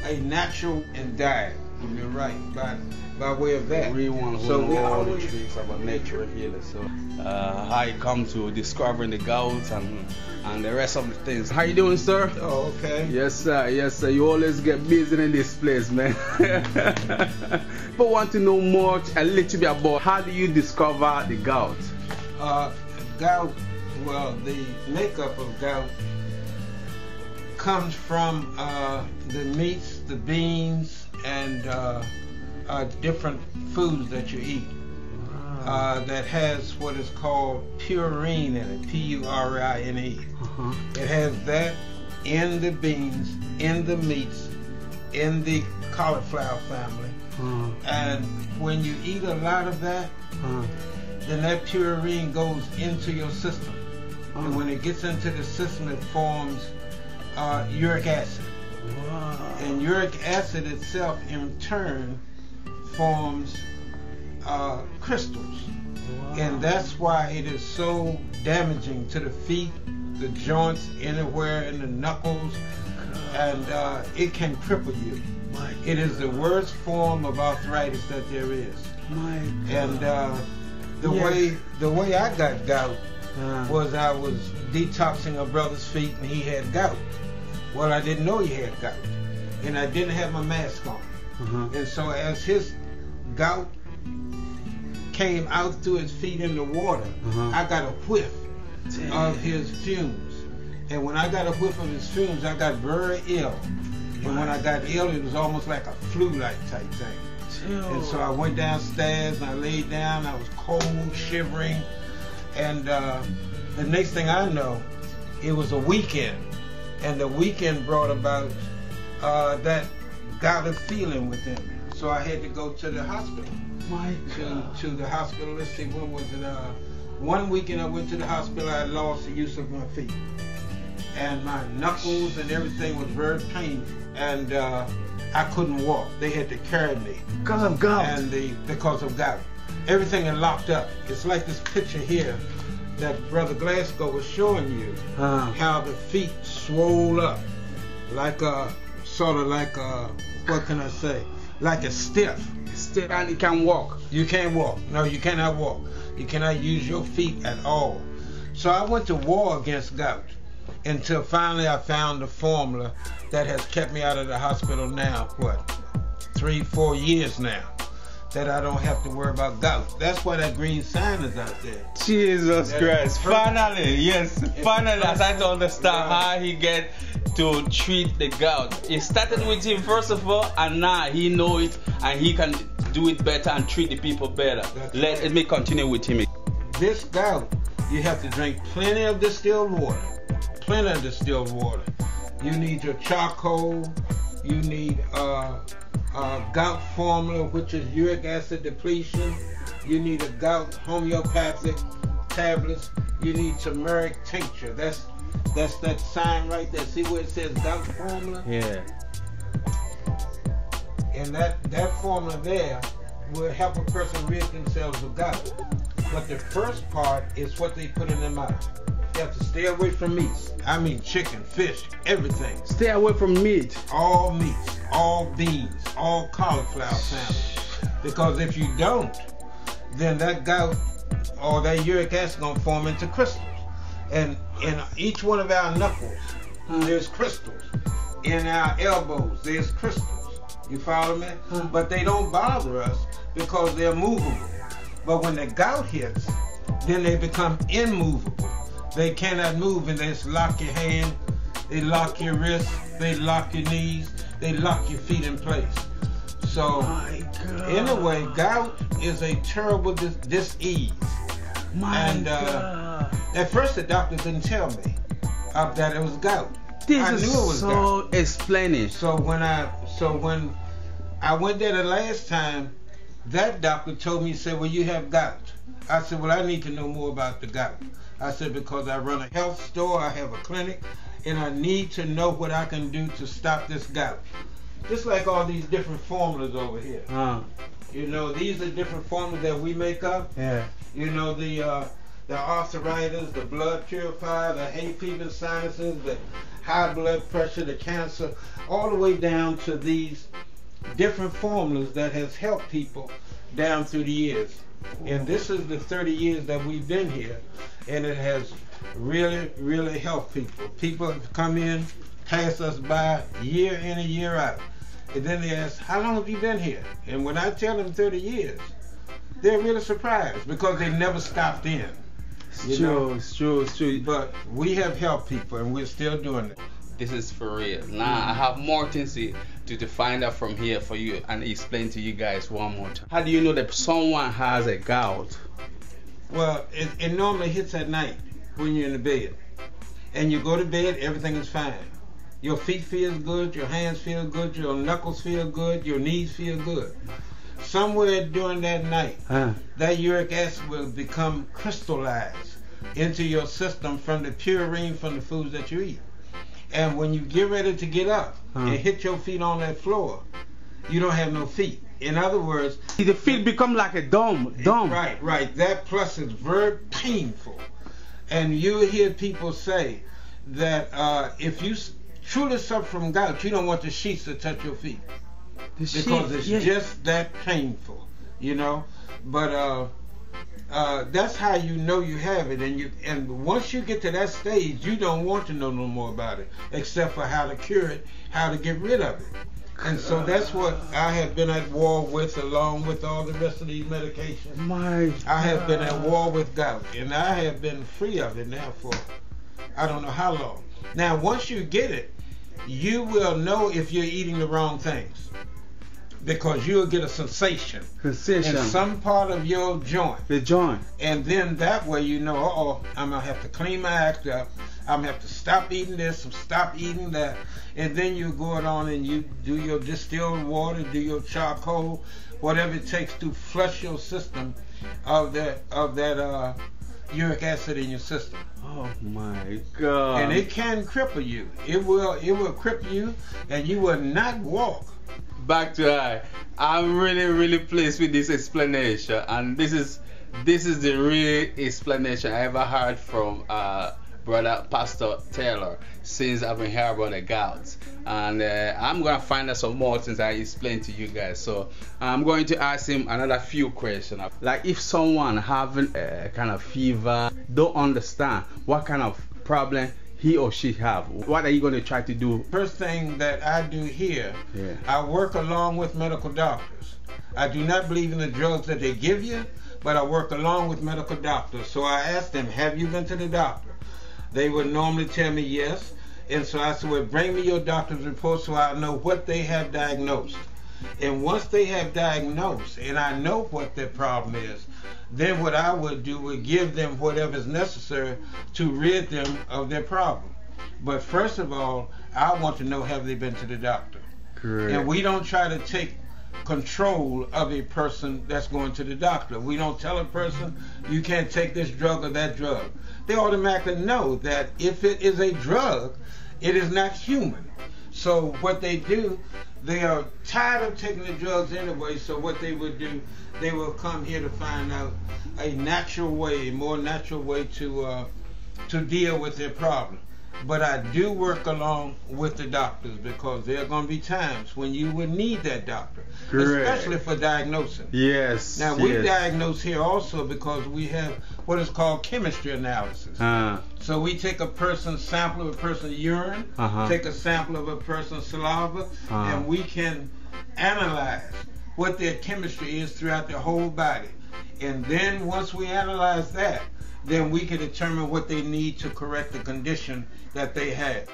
a natural and diet. You're right, by way of that. We want to know all the tricks about natural healing. So how you come to discovering the gout and the rest of the things. How you doing, sir? Oh, okay. Yes, sir. Yes, sir. You always get busy in this place, man. But want to know more, a little bit about how do you discover the gout? Gout. Well, the makeup of gout comes from the meats, the beans, and different foods that you eat that has what is called purine in it, P-U-R-I-N-E. It has that in the beans, in the meats, in the cauliflower family. And when you eat a lot of that, then that purine goes into your system. And when it gets into the system, it forms uric acid. And uric acid itself in turn forms crystals. And that's why it is so damaging to the feet, the joints, anywhere in the knuckles, and it can cripple you. It is the worst form of arthritis that there is. And the way I got gout was I was detoxing a brother's feet and he had gout. Well, I didn't know he had gout, and I didn't have my mask on. And so as his gout came out through his feet in the water, I got a whiff of his fumes. And when I got a whiff of his fumes, I got very ill. And when I got ill, it was almost like a flu-like type thing. And so I went downstairs and I laid down. I was cold, shivering. And the next thing I know, it was a weekend. And the weekend brought about that gout feeling within me. So I had to go to the hospital. To the hospital. Let's see, when was it? One weekend I went to the hospital. I lost the use of my feet. And my knuckles and everything was very painful. And I couldn't walk. They had to carry me. Because of gout? And because of gout. Everything had locked up. It's like this picture here that Brother Glasgow was showing you, how the feet swole up, like sort of like what can I say? Like a stiff. And you can't walk. You can't walk. No, you cannot walk. You cannot use your feet at all. So I went to war against gout until finally I found the formula that has kept me out of the hospital now, what, 3-4 years now, that I don't have to worry about gout. That's why that green sign is out there. Jesus Christ. Finally, yes. Finally, as I understand how he get to treat the gout. It started with him first of all, and now he know it and he can do it better and treat the people better. Let me continue with him. This gout, you have to drink plenty of distilled water. Plenty of distilled water. You need your charcoal. You need gout formula, which is uric acid depletion. You need a gout homeopathic tablets. You need turmeric tincture. That's that sign right there. See where it says gout formula? Yeah. And that formula there will help a person rid themselves of gout. But the first part is what they put in their mouth. You have to stay away from meats. I mean chicken, fish, everything. Stay away from meat. All meats, all beans, all cauliflower family. Because if you don't, then that gout or that uric acid gonna form into crystals. And in each one of our knuckles, there's crystals. In our elbows, there's crystals. You follow me? But they don't bother us because they're movable. But when the gout hits, then they become immovable. They cannot move, and they just lock your hand, they lock your wrist, they lock your knees, they lock your feet in place. So, anyway, gout is a terrible disease. At first the doctor didn't tell me that it was gout. I knew it was gout. Explaining. So when I went there the last time, that doctor told me, he said, well, you have gout. I said, well, I need to know more about the gout. I said, because I run a health store, I have a clinic, and I need to know what I can do to stop this gout. Just like all these different formulas over here. You know, these are different formulas that we make up. Yeah. You know, the arthritis, the blood purifier, the hay fever sinuses, the high blood pressure, the cancer, all the way down to these different formulas that has helped people down through the years. And this is the 30 years that we've been here, and it has really, really helped people. People have come in, pass us by year in and year out. And then they ask, how long have you been here? And when I tell them 30 years, they're really surprised because they never stopped in. It's true. But we have helped people, and we're still doing it. This is for real. Now I have more things to find out from here for you and explain to you guys one more time. How do you know that someone has a gout? Well, it normally hits at night when you're in the bed. And you go to bed, everything is fine. Your feet feel good, your hands feel good, your knuckles feel good, your knees feel good. Somewhere during that night, that uric acid will become crystallized into your system from the purine from the foods that you eat. And when you get ready to get up and hit your feet on that floor, you don't have no feet. In other words, the feet become like a dome. Right. That plus is very painful. And you hear people say that if you truly suffer from gout, you don't want the sheets to touch your feet. Because it's just that painful, you know. But that's how you know you have it, and once you get to that stage, you don't want to know no more about it, except for how to cure it, how to get rid of it. And so that's what I have been at war with, along with all the rest of these medications. I have been at war with gout, and I have been free of it now for I don't know how long. Now, once you get it, you will know if you're eating the wrong things, because you'll get a sensation in some part of your joint. The joint. And then that way you know, uh-oh, I'm going to have to clean my act up. I'm going to have to stop eating this and stop eating that. And then you go on and you do your distilled water, do your charcoal, whatever it takes to flush your system of that uric acid in your system. Oh my God. And it can cripple you. It will cripple you, and you will not walk. Back to I'm really pleased with this explanation, and this is the real explanation I ever heard from brother Pastor Taylor since I've been here about the gout. And I'm gonna find out some more things I explain to you guys. So I'm going to ask him another few questions, like if someone having a kind of fever, don't understand what kind of problem he or she have, what are you going to try to do? First thing that I do here, I work along with medical doctors. I do not believe in the drugs that they give you, but I work along with medical doctors. So I ask them, have you been to the doctor? They would normally tell me yes. And so I said, well, bring me your doctor's report so I know what they have diagnosed. And once they have diagnosed and I know what their problem is, then what I would do would give them whatever is necessary to rid them of their problem. But first of all, I want to know, have they been to the doctor? Correct. And we don't try to take control of a person that's going to the doctor. We don't tell a person, you can't take this drug or that drug. They automatically know that if it is a drug, it is not human. So what they do, they are tired of taking the drugs anyway, so what they would do, they will come here to find out a natural way, a more natural way to deal with their problem. But I do work along with the doctors, because there are going to be times when you would need that doctor, especially for diagnosing. Yes. Now we diagnose here also because we have what is called chemistry analysis. So we take a person's sample of a person's urine, take a sample of a person's saliva, and we can analyze what their chemistry is throughout their whole body. And then once we analyze that, then we can determine what they need to correct the condition that they have.